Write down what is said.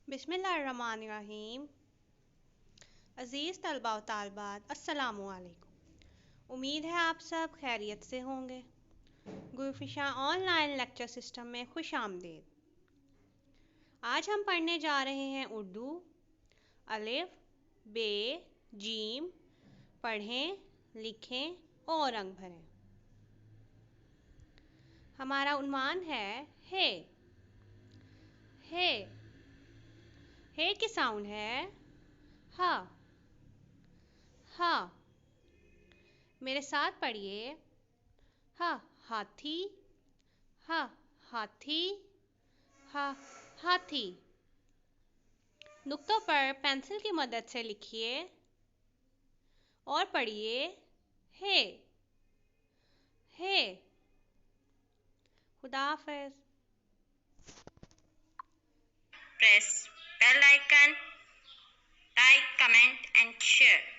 बिस्मिल्लाहिर्रहमानिर्रहीम। अज़ीज़ तलबा व तालिबात, अस्सलामु अलैकुम। उम्मीद है आप सब खैरियत से होंगे। गुलफिशा ऑनलाइन लेक्चर सिस्टम में खुश आमदीद। आज हम पढ़ने जा रहे हैं उर्दू। अलिफ, बे, जीम। पढ़ें, लिखें और रंग भरें। हमारा उन्वान है हे। हे हे की साउंड है हा। हा। मेरे साथ पढ़िए। हा हाथी, हा हाथी, हा हाथी। नुक्तों पर पेंसिल की मदद से लिखिए और पढ़िए हे। हे। खुदा हाफिज। Press bell icon, like, comment and share.